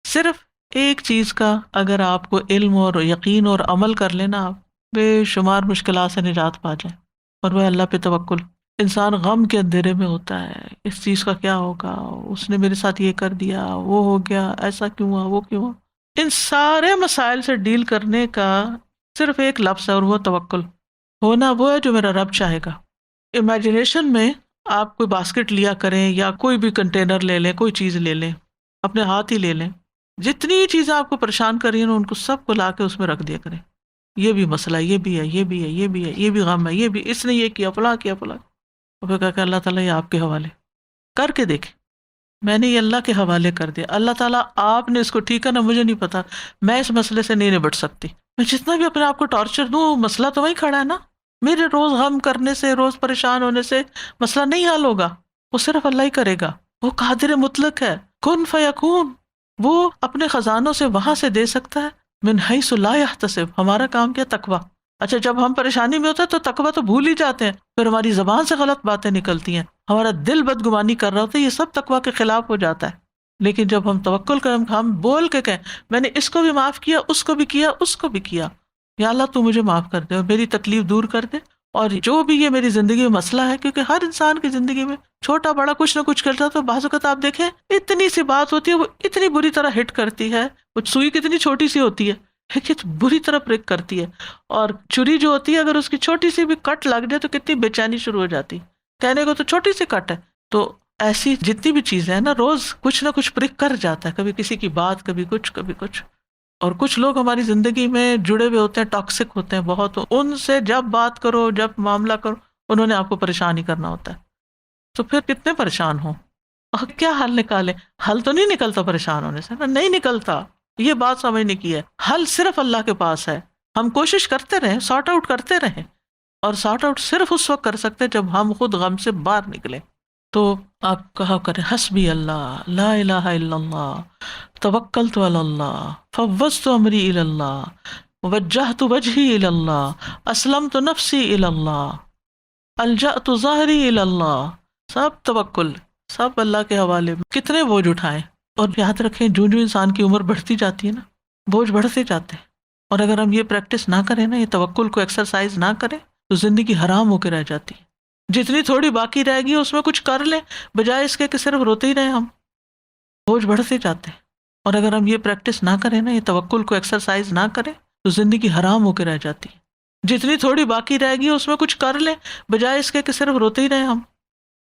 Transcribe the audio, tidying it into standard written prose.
صرف ایک چیز کا اگر آپ کو علم اور یقین اور عمل کر لینا، آپ بے شمار مشکلات سے نجات پا جائیں، اور وہ اللہ پہ توکل۔ انسان غم کے اندھیرے میں ہوتا ہے، اس چیز کا کیا ہوگا، اس نے میرے ساتھ یہ کر دیا، وہ ہو گیا، ایسا کیوں ہوا، وہ کیوں ہوا۔ ان سارے مسائل سے ڈیل کرنے کا صرف ایک لفظ ہے، اور وہ توکل۔ ہونا وہ ہے جو میرا رب چاہے گا۔ امیجنیشن میں آپ کوئی باسکٹ لیا کریں یا کوئی بھی کنٹینر لے لیں، کوئی چیز لے لیں، اپنے ہاتھ ہی لے لیں، جتنی چیزیں آپ کو پریشان کر رہی ہیں ان کو سب کو لا کے اس میں رکھ دیا کریں۔ یہ بھی مسئلہ، یہ بھی ہے، یہ بھی ہے، یہ بھی ہے، یہ بھی غم ہے، یہ بھی اس نے یہ کیا، فلاں کیا، فلاں، اور پھر کہا کہ اللہ تعالیٰ یہ آپ کے حوالے کر کے دیکھیں۔ میں نے یہ اللہ کے حوالے کر دیا، اللہ تعالیٰ آپ نے اس کو ٹھیک ہے نا، مجھے نہیں پتا، میں اس مسئلے سے نہیں نبٹ سکتی۔ میں جتنا بھی اپنے آپ کو ٹارچر دوں، مسئلہ تو وہیں کھڑا ہے نا۔ میرے روز غم کرنے سے، روز پریشان ہونے سے مسئلہ نہیں حل ہوگا، وہ صرف اللہ ہی کرے گا۔ وہ قادر مطلق ہے، کن فیکون، وہ اپنے خزانوں سے وہاں سے دے سکتا ہے، من حیث لا یحتسب۔ ہمارا کام کیا؟ تقوی۔ اچھا، جب ہم پریشانی میں ہوتے ہیں تو تقوی تو بھول ہی جاتے ہیں، پھر ہماری زبان سے غلط باتیں نکلتی ہیں، ہمارا دل بدگمانی کر رہا ہوتا ہے، یہ سب تقوی کے خلاف ہو جاتا ہے۔ لیکن جب ہم توکل کریں، ہم بول کے کہیں میں نے اس کو بھی معاف کیا، اس کو بھی کیا، اس کو بھی کیا، یا اللہ تو مجھے معاف کر دے اور میری تکلیف دور کر دے، اور جو بھی یہ میری زندگی میں مسئلہ ہے، کیونکہ ہر انسان کی زندگی میں چھوٹا بڑا کچھ نہ کچھ کرتا ہے، تو بعض اوقات آپ دیکھیں اتنی سی بات ہوتی ہے، وہ اتنی بری طرح ہٹ کرتی ہے، وہ سوئی کتنی چھوٹی سی ہوتی ہے لیکن بری طرح پرک کرتی ہے، اور چھری جو ہوتی ہے اگر اس کی چھوٹی سی بھی کٹ لگ جائے تو کتنی بے چینی شروع ہو جاتی، کہنے کو تو چھوٹی سی کٹ ہے۔ تو ایسی جتنی بھی چیزیں ہیں نا، روز کچھ نہ کچھ پرک کر جاتا ہے، کبھی کسی کی بات، کبھی کچھ، کبھی کچھ۔ اور کچھ لوگ ہماری زندگی میں جڑے ہوئے ہوتے ہیں، ٹاکسک ہوتے ہیں بہت، ان سے جب بات کرو، جب معاملہ کرو، انہوں نے آپ کو پریشان ہی کرنا ہوتا ہے، تو پھر کتنے پریشان ہوں، اور کیا حل نکالے؟ حل تو نہیں نکلتا پریشان ہونے سے، نہیں نکلتا، یہ بات سمجھنے کی ہے۔ حل صرف اللہ کے پاس ہے، ہم کوشش کرتے رہیں، سارٹ آؤٹ کرتے رہیں، اور سارٹ آؤٹ صرف اس وقت کر سکتے ہیں جب ہم خود غم سے باہر نکلیں۔ تو آپ کہا کریں حسبی اللہ لا الہ الا اللہ توکلت علی اللہ فوضت امری الی اللہ وجہت وجہی الی اللہ اسلمت نفسی الی اللہ الجأت ظہری الی اللہ۔ سب توکل، سب اللہ کے حوالے میں۔ کتنے بوجھ اٹھائیں، اور یاد رکھیں جو جو انسان کی عمر بڑھتی جاتی ہے نا، بوجھ بڑھتے جاتے ہیں، اور اگر ہم یہ پریکٹس نہ کریں نا، یہ توکل کو ایکسرسائز نہ کریں، تو زندگی حرام ہو کے رہ جاتی ہے۔ جتنی تھوڑی باقی رہے گی اس میں کچھ کر لیں، بجائے اس کے کہ صرف روتے ہی رہیں، ہم بوجھ بڑھتے جاتے ہیں۔ اور اگر ہم یہ پریکٹس نہ کریں نا، یہ توکل کو ایکسرسائز نہ کریں، تو زندگی حرام ہو کے رہ جاتی ہے۔ جتنی تھوڑی باقی رہے گی اس میں کچھ کر لیں، بجائے اس کے کہ صرف روتے ہی رہیں، ہم